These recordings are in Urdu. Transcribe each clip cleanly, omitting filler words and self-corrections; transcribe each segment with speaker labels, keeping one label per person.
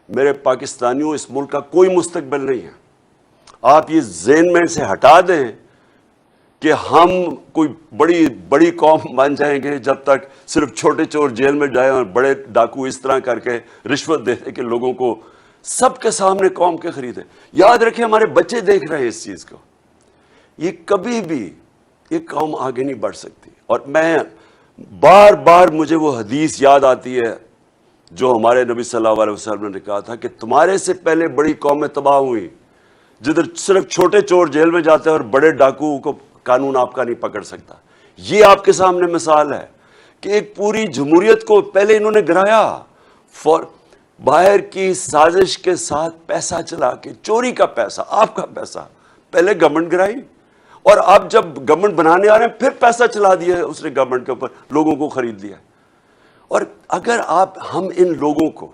Speaker 1: میرے پاکستانیوں اس ملک کا کوئی مستقبل نہیں ہے. آپ یہ ذہن میں سے ہٹا دیں کہ ہم کوئی بڑی بڑی قوم بن جائیں گے جب تک صرف چھوٹے چور جیل میں جائیں اور بڑے ڈاکو اس طرح کر کے رشوت دیتے کہ لوگوں کو سب کے سامنے قوم کے خریدیں. یاد رکھیں ہمارے بچے دیکھ رہے ہیں اس چیز کو. یہ کبھی بھی یہ قوم آگے نہیں بڑھ سکتی. اور میں بار بار مجھے وہ حدیث یاد آتی ہے جو ہمارے نبی صلی اللہ علیہ وسلم نے کہا تھا کہ تمہارے سے پہلے بڑی قومیں تباہ ہوئی جدھر صرف چھوٹے چور جیل میں جاتے ہیں اور بڑے ڈاکو کو قانون آپ کا نہیں پکڑ سکتا. یہ آپ کے سامنے مثال ہے کہ ایک پوری جمہوریت کو پہلے انہوں نے گرایا باہر کی سازش کے ساتھ پیسہ چلا کے, چوری کا پیسہ, آپ کا پیسہ, پہلے گورنمنٹ گرائی اور اب جب گورنمنٹ بنانے آ رہے ہیں پھر پیسہ چلا دیا ہے اس نے گورنمنٹ کے اوپر, لوگوں کو خرید لیا. اور اگر ہم ان لوگوں کو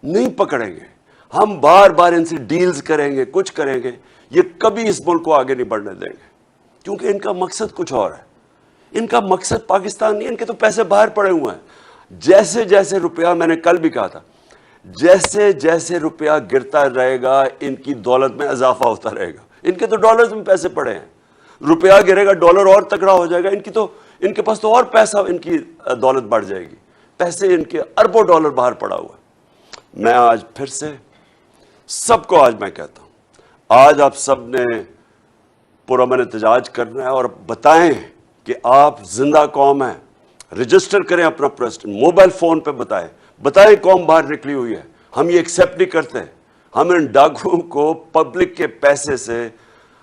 Speaker 1: نہیں پکڑیں گے, ہم بار بار ان سے ڈیلز کریں گے, کچھ کریں گے, یہ کبھی اس ملک کو آگے نہیں بڑھنے دیں گے. کیونکہ ان کا مقصد کچھ اور ہے. ان کا مقصد پاکستان نہیں, ان کے تو پیسے باہر پڑے ہوئے ہیں. جیسے جیسے روپیہ, میں نے کل بھی کہا تھا, جیسے جیسے روپیہ گرتا رہے گا ان کی دولت میں اضافہ ہوتا رہے گا. ان کے تو ڈالرز میں پیسے پڑے ہیں, روپیہ گرے گا ڈالر اور تکڑا ہو جائے گا, ان کے پاس تو اور پیسہ, ان کی دولت بڑھ جائے گی. پیسے ان کے اربوں ڈالر باہر پڑا ہوا ہے. میں آج پھر سے سب کو آج میں کہتا ہوں, آج آپ سب نے پرامن احتجاج کرنا ہے اور بتائیں کہ آپ زندہ قوم ہیں. رجسٹر کریں اپنا پریسیڈنٹ, موبائل فون پہ بتائیں قوم باہر نکلی ہوئی ہے. ہم یہ ایکسیپٹ نہیں کرتے. ہم ان ڈاکوؤں کو پبلک کے پیسے سے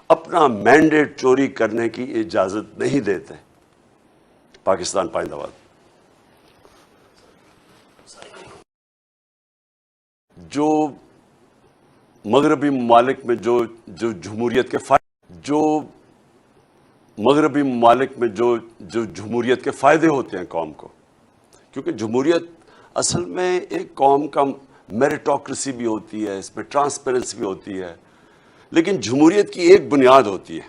Speaker 1: اپنا مینڈیٹ چوری کرنے کی اجازت نہیں دیتے. پاکستان پائندہ باد. جو مغربی ممالک میں جو جمہوریت کے جمہوریت کے فائدے ہوتے ہیں قوم کو, کیونکہ جمہوریت اصل میں ایک قوم کا میریٹوکریسی بھی ہوتی ہے, اس میں ٹرانسپیرنسی بھی ہوتی ہے, لیکن جمہوریت کی ایک بنیاد ہوتی ہے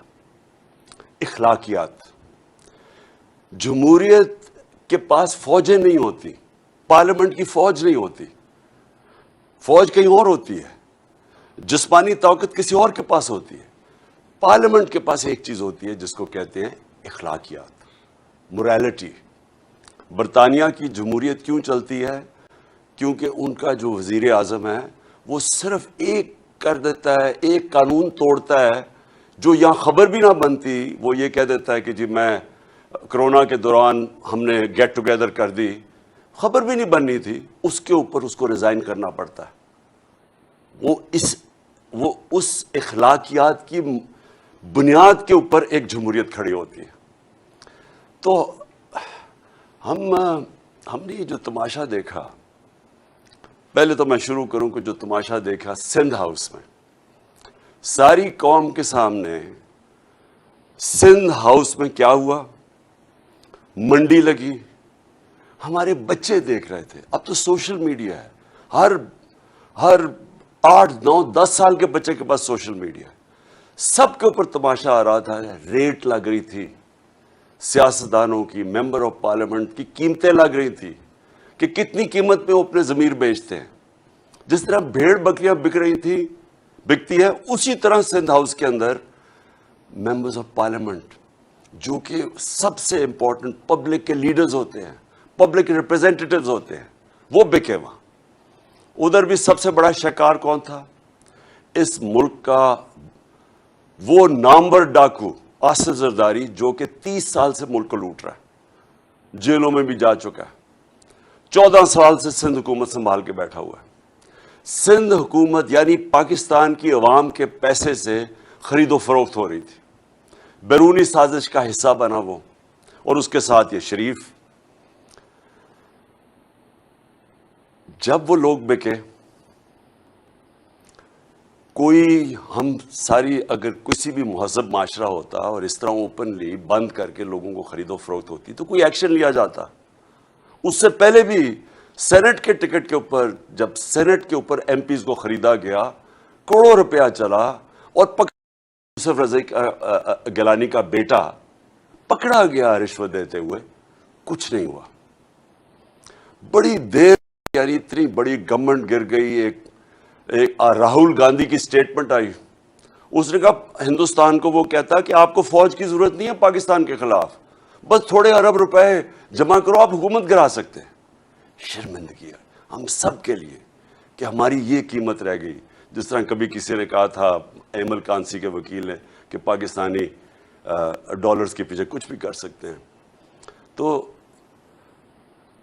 Speaker 1: اخلاقیات. جمہوریت کے پاس فوجیں نہیں ہوتی, پارلیمنٹ کی فوج نہیں ہوتی, فوج کہیں اور ہوتی ہے, جسمانی طاقت کسی اور کے پاس ہوتی ہے. پارلیمنٹ کے پاس ایک چیز ہوتی ہے جس کو کہتے ہیں اخلاقیات, موریلٹی. برطانیہ کی جمہوریت کیوں چلتی ہے؟ کیونکہ ان کا جو وزیر اعظم ہے وہ صرف ایک کر دیتا ہے, ایک قانون توڑتا ہے جو یہاں خبر بھی نہ بنتی. وہ یہ کہہ دیتا ہے کہ جی میں کرونا کے دوران ہم نے گیٹ ٹوگیدر کر دی, خبر بھی نہیں بننی تھی, اس کے اوپر اس کو ریزائن کرنا پڑتا ہے. وہ اس اخلاقیات کی بنیاد کے اوپر ایک جمہوریت کھڑی ہوتی ہے. تو ہم نے یہ جو تماشا دیکھا, پہلے تو میں شروع کروں کہ جو تماشا دیکھا سندھ ہاؤس میں, ساری قوم کے سامنے سندھ ہاؤس میں کیا ہوا, منڈی لگی, ہمارے بچے دیکھ رہے تھے. اب تو سوشل میڈیا ہے, ہر 8, 9, 10 سال کے بچے کے پاس سوشل میڈیا ہے. سب کے اوپر تماشا آ رہا تھا, ریٹ لگ رہی تھی سیاستدانوں کی, ممبر آف پارلیمنٹ کی قیمتیں لگ رہی تھی کہ کتنی قیمت میں وہ اپنے ضمیر بیچتے ہیں. جس طرح بھیڑ بکریاں بکتی ہے, اسی طرح سندھ ہاؤس کے اندر ممبرز آف پارلیمنٹ جو کہ سب سے امپورٹنٹ پبلک کے لیڈرز ہوتے ہیں, پبلک ریپرزینٹیٹیوز ہوتے ہیں, وہ بکے وہاں. ادھر بھی سب سے بڑا شکار کون تھا؟ اس ملک کا وہ نامور ڈاکو آصف زرداری, جو کہ 30 سال سے ملک کو لوٹ رہا ہے, جیلوں میں بھی جا چکا ہے, 14 سال سے سندھ حکومت سنبھال کے بیٹھا ہوا ہے. سندھ حکومت یعنی پاکستان کی عوام کے پیسے سے خرید و فروخت ہو رہی تھی, بیرونی سازش کا حصہ بنا وہ, اور اس کے ساتھ یہ شریف. جب وہ لوگ بکے, ہم ساری اگر کسی بھی مہذب معاشرہ ہوتا اور اس طرح اوپنلی بند کر کے لوگوں کو خرید و فروخت ہوتی تو کوئی ایکشن لیا جاتا. اس سے پہلے بھی سینٹ کے ٹکٹ کے اوپر, جب سینٹ کے اوپر ایم پیز کو خریدا گیا, کروڑوں روپیہ چلا, اور یوسف رضا گیلانی کا بیٹا پکڑا گیا رشوت دیتے ہوئے, کچھ نہیں ہوا. بڑی دیر, یعنی اتنی بڑی گورنمنٹ گر گئی, ایک ایک راہل گاندھی کی سٹیٹمنٹ آئی, اس نے کہا ہندوستان کو وہ کہتا کہ آپ کو فوج کی ضرورت نہیں ہے پاکستان کے خلاف, بس تھوڑے ارب روپے جمع کرو آپ حکومت گرا سکتے ہیں. شرمندگی ہے ہم سب کے لیے کہ ہماری یہ قیمت رہ گئی. جس طرح کبھی کسی نے کہا تھا, ایمل کانسی کے وکیل نے, کہ پاکستانی ڈالرز کے پیچھے کچھ بھی کر سکتے ہیں. تو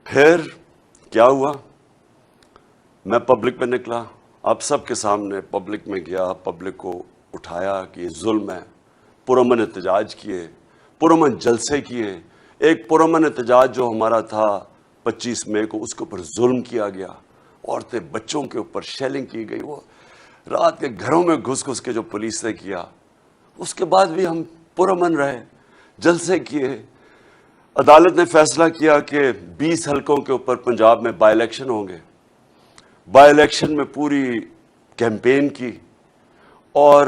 Speaker 1: پھر کیا ہوا, میں پبلک میں نکلا, آپ سب کے سامنے پبلک میں گیا, پبلک کو اٹھایا کہ یہ ظلم ہے, پرامن احتجاج کیے, پرامن جلسے کیے. ایک پرامن احتجاج جو ہمارا تھا 25 مئی کو, اس کے اوپر ظلم کیا گیا, عورتیں بچوں کے اوپر شیلنگ کی گئی, وہ رات کے گھروں میں گھس گھس کے جو پولیس نے کیا. اس کے بعد بھی ہم پرامن رہے, جلسے کیے. عدالت نے فیصلہ کیا کہ 20 حلقوں کے اوپر پنجاب میں بائی الیکشن ہوں گے. بائی الیکشن میں پوری کیمپین کی, اور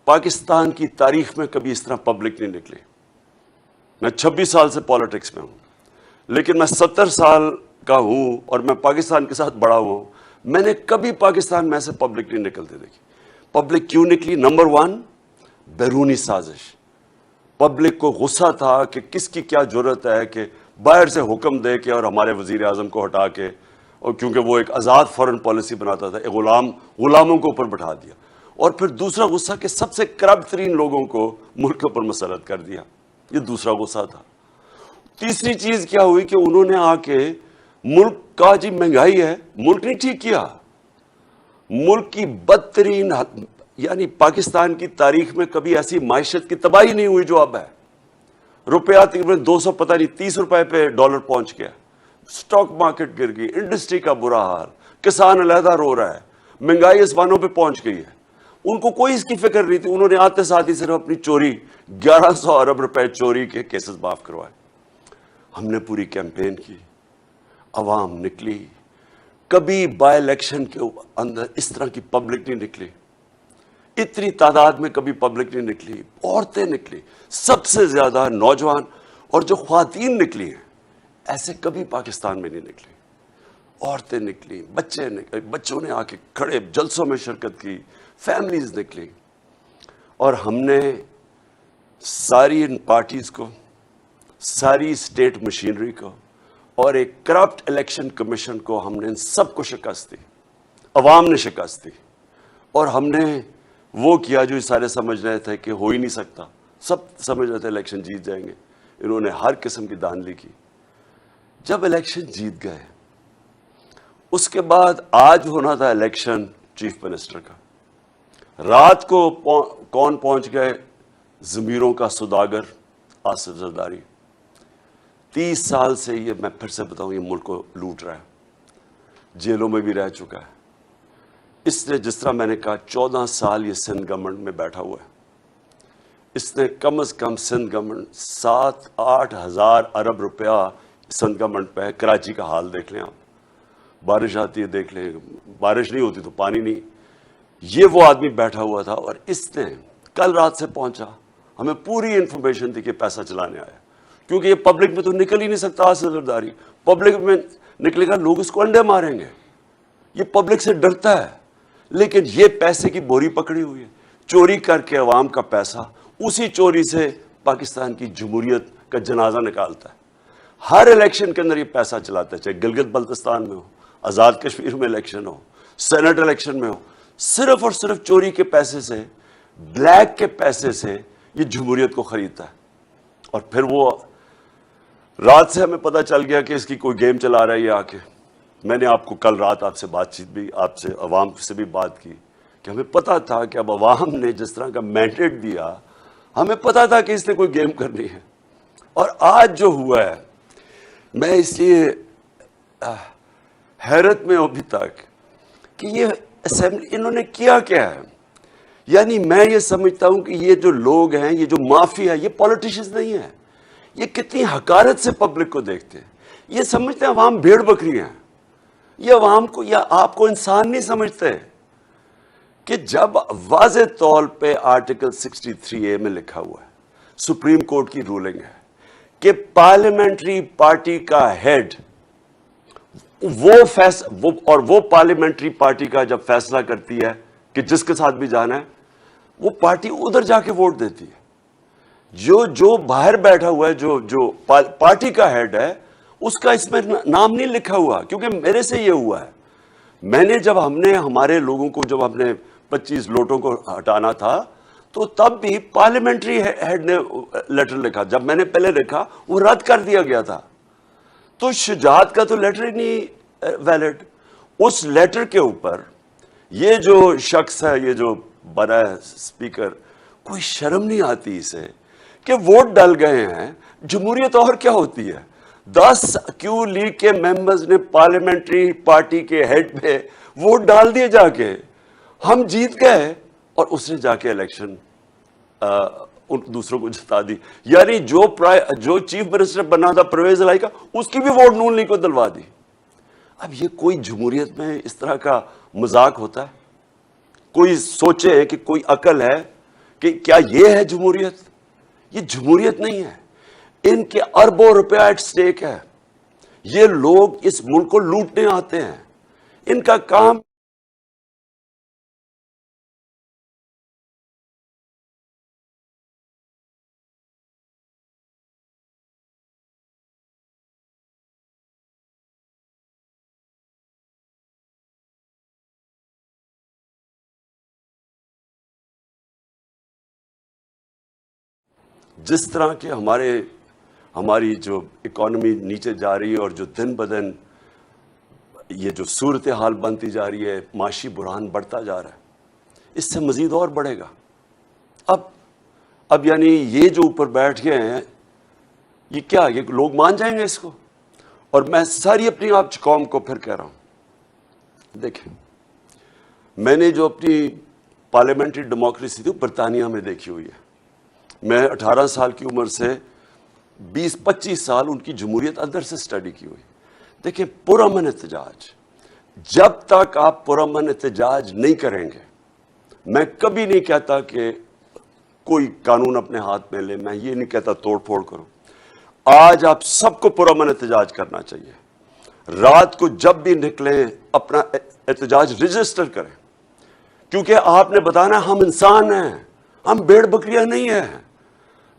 Speaker 1: پاکستان کی تاریخ میں کبھی اس طرح پبلک نہیں نکلی. میں 26 سال سے پالیٹکس میں ہوں, لیکن میں 70 سال کا ہوں اور میں پاکستان کے ساتھ بڑا ہوں. میں نے کبھی پاکستان میں سے پبلک نہیں نکلتے دیکھی. پبلک کیوں نکلی؟ نمبر 1, بیرونی سازش. پبلک کو غصہ تھا کہ کس کی کیا جرت ہے کہ باہر سے حکم دے کے اور ہمارے وزیر اعظم کو ہٹا کے, اور کیونکہ وہ ایک آزاد فورن پالیسی بناتا تھا, غلاموں کو اوپر بٹھا دیا. اور پھر دوسرا غصہ کہ سب سے کرپٹ ترین لوگوں کو ملک کے اوپر مسلط کر دیا. یہ دوسرا غصہ تھا. تیسری چیز کیا ہوئی کہ انہوں نے آ کے ملک کا جی مہنگائی ہے, ملک نہیں ٹھیک کیا. ملک کی بدترین, یعنی پاکستان کی تاریخ میں کبھی ایسی معیشت کی تباہی نہیں ہوئی جو اب ہے. روپیہ تقریباً 200 پتہ نہیں 30 روپے پہ ڈالر پہنچ گیا. سٹاک مارکیٹ گر گئی, انڈسٹری کا برا حال, کسان علیحدہ رو رہا ہے, مہنگائی آسمانوں پہ پہنچ گئی ہے. ان کو کوئی اس کی فکر نہیں تھی. انہوں نے آتے ساتھ ہی صرف اپنی چوری 1100 ارب روپے چوری کے کیسز معاف کروائے. ہم نے پوری کیمپین کی, عوام نکلی. کبھی بائی الیکشن کے اندر اس طرح کی پبلک نہیں نکلی, اتنی تعداد میں کبھی پبلک نہیں نکلی. عورتیں نکلی, سب سے زیادہ نوجوان, اور جو خواتین نکلی ہیں ایسے کبھی پاکستان میں نہیں نکلی. عورتیں نکلی, بچے نکلے, بچوں نے آ کے کھڑے جلسوں میں شرکت کی, فیملیز نکلی. اور ہم نے ساری ان پارٹیز کو, ساری اسٹیٹ مشینری کو, اور ایک کرپٹ الیکشن کمیشن کو, ہم نے ان سب کو شکست دی. عوام نے شکست دی. اور ہم نے وہ کیا جو سارے سمجھ رہے تھے کہ ہو ہی نہیں سکتا. سب سمجھ رہے تھے الیکشن جیت جائیں گے. انہوں نے ہر قسم کی دھاندلی کی. جب الیکشن جیت گئے, اس کے بعد آج ہونا تھا الیکشن چیف منسٹر کا. رات کو کون پہنچ گئے؟ ضمیروں کا سوداگر آصف زرداری. 30 سال سے یہ, میں پھر سے بتاؤں, یہ ملک کو لوٹ رہا ہے, جیلوں میں بھی رہ چکا ہے. اس نے, جس طرح میں نے کہا, 14 سال یہ سندھ گورنمنٹ میں بیٹھا ہوا ہے. اس نے کم از کم سندھ گورنمنٹ 7-8 ہزار ارب روپیہ سندھ گورنمنٹ پہ ہے. کراچی کا حال دیکھ لیں آپ, بارش آتی ہے دیکھ لیں, بارش نہیں ہوتی تو پانی نہیں. یہ وہ آدمی بیٹھا ہوا تھا, اور اس نے کل رات سے پہنچا, ہمیں پوری انفارمیشن تھی کہ پیسہ چلانے آیا. کیونکہ یہ پبلک میں تو نکل ہی نہیں سکتا آصف زرداری. پبلک میں نکلے گا لوگ اس کو انڈے ماریں گے. یہ پبلک سے ڈرتا ہے. لیکن یہ پیسے کی بوری پکڑی ہوئی ہے, چوری کر کے عوام کا پیسہ, اسی چوری سے پاکستان کی جمہوریت کا جنازہ نکالتا ہے. ہر الیکشن کے اندر یہ پیسہ چلاتا ہے, چاہے گلگت بلتستان میں ہو, آزاد کشمیر میں الیکشن ہو, سینٹ الیکشن میں ہو. صرف اور صرف چوری کے پیسے سے, بلیک کے پیسے سے یہ جمہوریت کو خریدتا ہے. اور پھر وہ رات سے ہمیں پتہ چل گیا کہ اس کی کوئی گیم چلا رہا ہے یہ آ کے. میں نے آپ کو کل رات آپ سے بات چیت بھی, آپ سے عوام سے بھی بات کی کہ ہمیں پتہ تھا کہ اب عوام نے جس طرح کا مینڈیٹ دیا, ہمیں پتہ تھا کہ اس نے کوئی گیم کرنی ہے. اور آج جو ہوا ہے, میں اس لیے حیرت میں ہوں ابھی تک کہ یہ اسمبلی انہوں نے کیا کیا ہے. یعنی میں یہ سمجھتا ہوں کہ یہ جو لوگ ہیں, یہ جو مافیا ہے, یہ پولیٹیشنز نہیں ہیں. یہ کتنی حقارت سے پبلک کو دیکھتے ہیں. یہ سمجھتے ہیں عوام بھیڑ بکری ہیں. یہ عوام کو یا آپ کو انسان نہیں سمجھتے کہ جب واضح طور پہ آرٹیکل 63A میں لکھا ہوا ہے, سپریم کورٹ کی رولنگ ہے کہ پارلیمنٹری پارٹی کا ہیڈ وہ پارلیمنٹری پارٹی کا جب فیصلہ کرتی ہے کہ جس کے ساتھ بھی جانا ہے، وہ پارٹی ادھر جا کے ووٹ دیتی ہے۔ جو باہر بیٹھا ہوا ہے، جو پارٹی کا ہیڈ ہے، اس کا اس میں نام نہیں لکھا ہوا، کیونکہ میرے سے یہ ہوا ہے۔ میں نے جب ہمارے لوگوں کو جب ہم نے 25 لوٹوں کو ہٹانا تھا، تو تب بھی پارلیمنٹری ہیڈ نے لیٹر لکھا۔ جب میں نے پہلے لکھا، وہ رد کر دیا گیا تھا۔ تو شجاعت کا تو لیٹر ہی نہیں ویلڈ۔ اس لیٹر کے اوپر یہ جو شخص ہے، یہ جو بنا ہے اسپیکر، کوئی شرم نہیں آتی اسے کہ ووٹ ڈل گئے ہیں۔ جمہوریت اور کیا ہوتی ہے؟ 10 کیو لیگ کے ممبرز نے پارلیمنٹری پارٹی کے ہیڈ پہ ووٹ ڈال دیے جا کے، ہم جیت گئے، اور اس نے جا کے الیکشن ان دوسروں کو جتا دی۔ یعنی جو چیف منسٹر بنا تھا پرویز الہی کا، اس کی بھی ووٹ نون لیگ کو دلوا دی۔ اب یہ کوئی جمہوریت میں اس طرح کا مذاق ہوتا ہے؟ کوئی سوچے کہ کوئی عقل ہے کہ کیا یہ ہے جمہوریت؟ یہ جمہوریت نہیں ہے۔ ان کے اربوں روپیہ ایٹ سٹیک ہے۔ یہ لوگ اس ملک کو لوٹنے آتے ہیں۔ ان کا کام جس طرح کے ہماری جو اکانومی نیچے جا رہی ہے، اور جو دن بدن یہ جو صورتحال بنتی جا رہی ہے، معاشی بحران بڑھتا جا رہا ہے، اس سے مزید اور بڑھے گا۔ اب یعنی یہ جو اوپر بیٹھ گئے ہیں، یہ لوگ مان جائیں گے اس کو؟ اور میں ساری اپنی آپ قوم کو پھر کہہ رہا ہوں، دیکھیں، میں نے جو اپنی پارلیمنٹری ڈیموکریسی تھی، برطانیہ میں دیکھی ہوئی ہے۔ میں 18 سال کی عمر سے 20-25 سال ان کی جمہوریت اندر سے سٹڈی کی ہوئی۔ دیکھیں، پرامن احتجاج، جب تک آپ پرامن احتجاج نہیں کریں گے، میں کبھی نہیں کہتا کہ کوئی قانون اپنے ہاتھ میں لے، میں یہ نہیں کہتا توڑ پھوڑ کرو۔ آج آپ سب کو پرامن احتجاج کرنا چاہیے۔ رات کو جب بھی نکلیں، اپنا احتجاج رجسٹر کریں، کیونکہ آپ نے بتانا ہم انسان ہیں، ہم بھیڑ بکریاں نہیں ہیں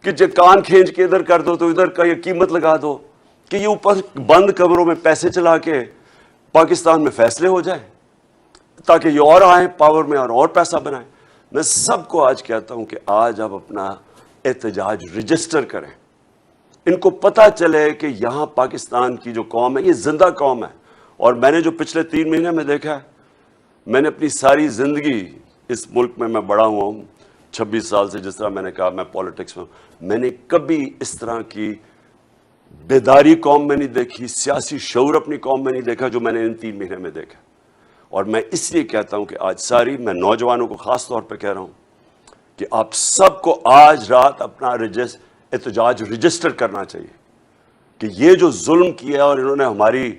Speaker 1: کہ جو کان کھینچ کے ادھر کر دو تو ادھر کا یہ قیمت لگا دو، کہ یہ اوپر بند کمروں میں پیسے چلا کے پاکستان میں فیصلے ہو جائیں تاکہ یہ اور آئیں پاور میں اور پیسہ بنائیں۔ میں سب کو آج کہتا ہوں کہ آج آپ اپنا احتجاج رجسٹر کریں۔ ان کو پتہ چلے کہ یہاں پاکستان کی جو قوم ہے، یہ زندہ قوم ہے۔ اور میں نے جو پچھلے 3 مہینے میں دیکھا ہے، میں نے اپنی ساری زندگی اس ملک میں بڑا ہوا ہوں، 26 سال سے، جس طرح میں نے کہا میں پالیٹکس میں ہوں، میں نے کبھی اس طرح کی بیداری قوم میں نہیں دیکھی، سیاسی شعور اپنی قوم میں نہیں دیکھا جو میں نے ان 3 مہینے میں دیکھا۔ اور میں اس لیے کہتا ہوں کہ آج میں نوجوانوں کو خاص طور پہ کہہ رہا ہوں کہ آپ سب کو آج رات اپنا احتجاج رجسٹر کرنا چاہیے کہ یہ جو ظلم کیا ہے اور انہوں نے ہماری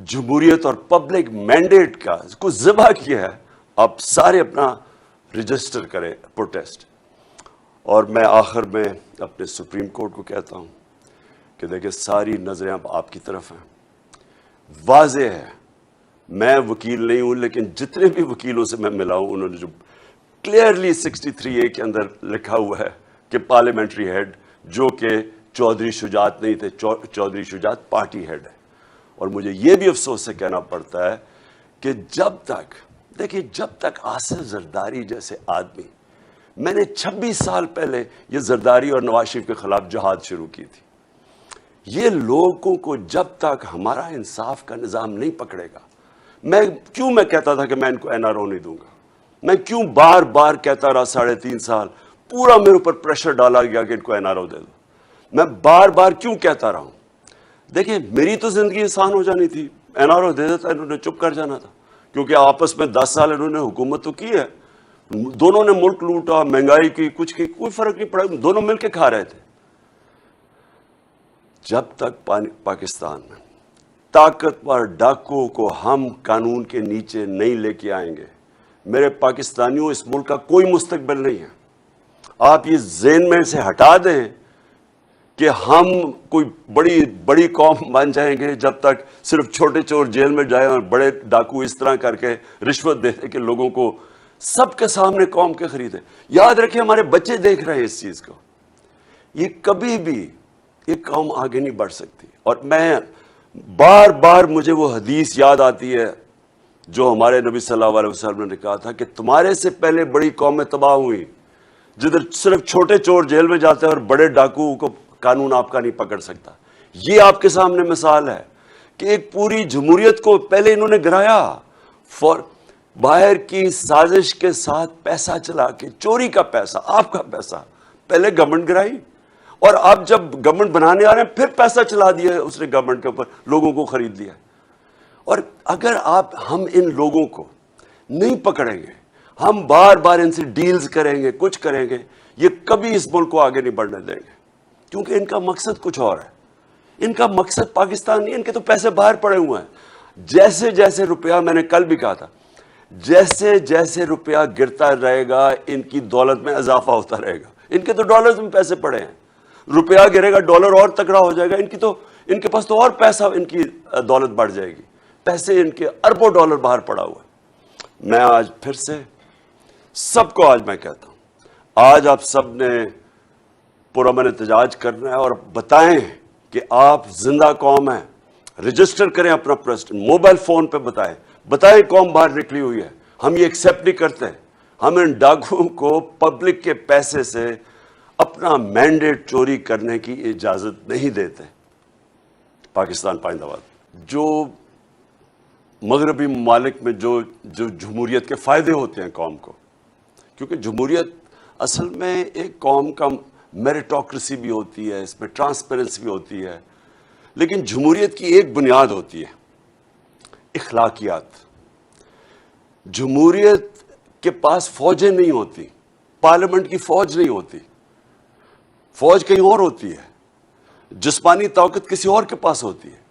Speaker 1: جمہوریت اور پبلک مینڈیٹ کا کو ذبح کیا ہے، آپ سارے اپنا رجسٹر کریں پروٹیسٹ۔ اور میں آخر میں اپنے سپریم کورٹ کو کہتا ہوں کہ دیکھیں، ساری نظریں اب آپ کی طرف ہیں۔ واضح ہے، میں وکیل نہیں ہوں، لیکن جتنے بھی وکیلوں سے میں ملا ہوں، انہوں نے جو کلیئرلی 63A کے اندر لکھا ہوا ہے کہ پارلیمنٹری ہیڈ، جو کہ چودھری شجاعت نہیں تھے، چودھری شجاعت پارٹی ہیڈ ہے۔ اور مجھے یہ بھی افسوس سے کہنا پڑتا ہے کہ جب تک آصف زرداری جیسے آدمی، میں نے 26 سال پہلے یہ زرداری اور نواز شریف کے خلاف جہاد شروع کی تھی، یہ لوگوں کو جب تک ہمارا انصاف کا نظام نہیں پکڑے گا، میں کہتا تھا کہ میں ان کو NRO نہیں دوں گا، میں کیوں بار بار کہتا رہا 3.5 سال، پورا میرے اوپر پریشر ڈالا گیا کہ ان کو NRO دے دو، میں بار بار کیوں کہتا رہا ہوں؟ دیکھیں، میری تو زندگی آسان ہو جانی تھی، NRO دے دیتا، انہوں نے چپ کر جانا تھا، کیونکہ آپس میں 10 سال انہوں نے حکومت تو کی ہے، دونوں نے ملک لوٹا، مہنگائی کی، کچھ کی، کوئی فرق نہیں پڑا، دونوں مل کے کھا رہے تھے۔ جب تک پاکستان میں طاقتور ڈاکو کو ہم قانون کے نیچے نہیں لے کے آئیں گے، میرے پاکستانیوں، اس ملک کا کوئی مستقبل نہیں ہے۔ آپ یہ ذہن میں سے ہٹا دیں کہ ہم کوئی بڑی بڑی قوم بن جائیں گے جب تک صرف چھوٹے چور جیل میں جائیں اور بڑے ڈاکو اس طرح کر کے رشوت دے دیں کہ لوگوں کو سب کے سامنے قوم کے خریدیں. یاد رکھیں ہمارے بچے دیکھ رہے ہیں اس چیز کو. یہ کبھی بھی یہ قوم آگے نہیں بڑھ سکتی. اور میں بار بار مجھے وہ حدیث یاد آتی ہے جو ہمارے نبی صلی اللہ علیہ وسلم نے کہا تھا کہ تمہارے سے پہلے بڑی قومیں تباہ ہوئی جدھر صرف چھوٹے چور جیل میں جاتے ہیں اور بڑے ڈاکو کو قانون آپ کا نہیں پکڑ سکتا. یہ آپ کے سامنے مثال ہے کہ ایک پوری جمہوریت کو پہلے انہوں نے گرایا باہر کی سازش کے ساتھ پیسہ چلا کے, چوری کا پیسہ, آپ کا پیسہ, پہلے گورنمنٹ گرائی اور اب جب گورنمنٹ بنانے آ رہے ہیں پھر پیسہ چلا دیا ہے اس نے گورنمنٹ کے اوپر, لوگوں کو خرید لیا. اور اگر ہم ان لوگوں کو نہیں پکڑیں گے, ہم بار بار ان سے ڈیلز کریں گے, کچھ کریں گے, یہ کبھی اس ملک کو آگے نہیں بڑھنے دیں گے. کیونکہ ان کا مقصد کچھ اور ہے. ان کا مقصد پاکستان نہیں, ان کے تو پیسے باہر پڑے ہوئے ہیں. جیسے جیسے روپیہ, میں نے کل بھی کہا تھا, جیسے جیسے روپیہ گرتا رہے گا ان کی دولت میں اضافہ ہوتا رہے گا. ان کے تو ڈالرز میں پیسے پڑے ہیں, روپیہ گرے گا ڈالر اور تکڑا ہو جائے گا. ان کے پاس تو اور پیسہ, ان کی دولت بڑھ جائے گی. پیسے ان کے اربوں ڈالر باہر پڑا ہوا ہے. میں آج پھر سے سب کو آج میں کہتا ہوں, آج آپ سب نے پرامن احتجاج کرنا ہے اور بتائیں کہ آپ زندہ قوم ہیں. رجسٹر کریں اپنا پریزیڈنٹ, موبائل فون پہ بتائیں قوم باہر نکلی ہوئی ہے. ہم یہ ایکسیپٹ نہیں کرتے. ہم ان ڈاکوؤں کو پبلک کے پیسے سے اپنا مینڈیٹ چوری کرنے کی اجازت نہیں دیتے. پاکستان پائندہ باد. جو مغربی ممالک میں جو جمہوریت کے فائدے ہوتے ہیں قوم کو, کیونکہ جمہوریت اصل میں ایک قوم کا میریٹوکریسی بھی ہوتی ہے, اس میں ٹرانسپیرنسی بھی ہوتی ہے, لیکن جمہوریت کی ایک بنیاد ہوتی ہے اخلاقیات. جمہوریت کے پاس فوجیں نہیں ہوتی, پارلیمنٹ کی فوج نہیں ہوتی, فوج کہیں اور ہوتی ہے, جسمانی طاقت کسی اور کے پاس ہوتی ہے.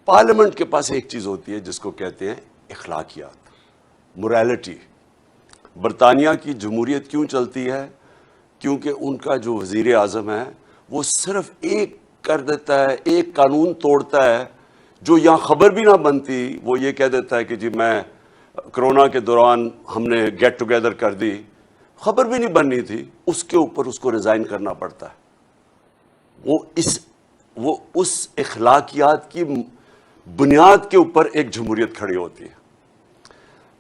Speaker 1: پارلیمنٹ کے پاس ایک چیز ہوتی ہے جس کو کہتے ہیں اخلاقیات, موریلٹی. برطانیہ کی جمہوریت کیوں چلتی ہے؟ کیونکہ ان کا جو وزیر اعظم ہے وہ صرف ایک کر دیتا ہے, ایک قانون توڑتا ہے جو یہاں خبر بھی نہ بنتی. وہ یہ کہہ دیتا ہے کہ جی میں کرونا کے دوران ہم نے گیٹ ٹوگیدر کر دی, خبر بھی نہیں بننی تھی, اس کے اوپر اس کو ریزائن کرنا پڑتا ہے. وہ اس اخلاقیات کی بنیاد کے اوپر ایک جمہوریت کھڑی ہوتی ہے.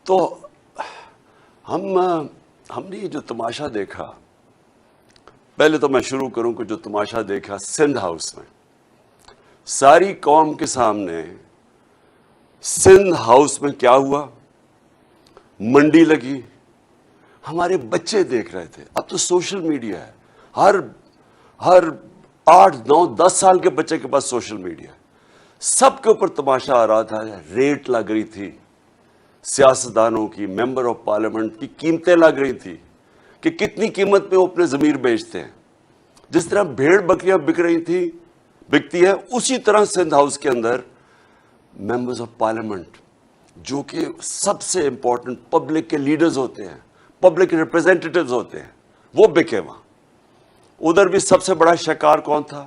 Speaker 1: تو ہم نے یہ جو تماشا دیکھا, پہلے تو میں شروع کروں کہ جو تماشا دیکھا سندھ ہاؤس میں, ساری قوم کے سامنے سندھ ہاؤس میں کیا ہوا, منڈی لگی, ہمارے بچے دیکھ رہے تھے. اب تو سوشل میڈیا ہے, ہر 8, 9, 10 سال کے بچے کے پاس سوشل میڈیا ہے. سب کے اوپر تماشا آ رہا تھا, ریٹ لگ رہی تھی سیاستدانوں کی, ممبر آف پارلیمنٹ کی قیمتیں لگ رہی تھی کہ کتنی قیمت پہ وہ اپنے ضمیر بیچتے ہیں. جس طرح بھیڑ بکریاں بکتی ہے, اسی طرح سندھ ہاؤس کے اندر ممبرز آف پارلیمنٹ جو کہ سب سے امپورٹنٹ پبلک کے لیڈرز ہوتے ہیں, پبلک ریپرزینٹیٹیوز ہوتے ہیں, وہ بکے وہاں. ادھر بھی سب سے بڑا شکار کون تھا؟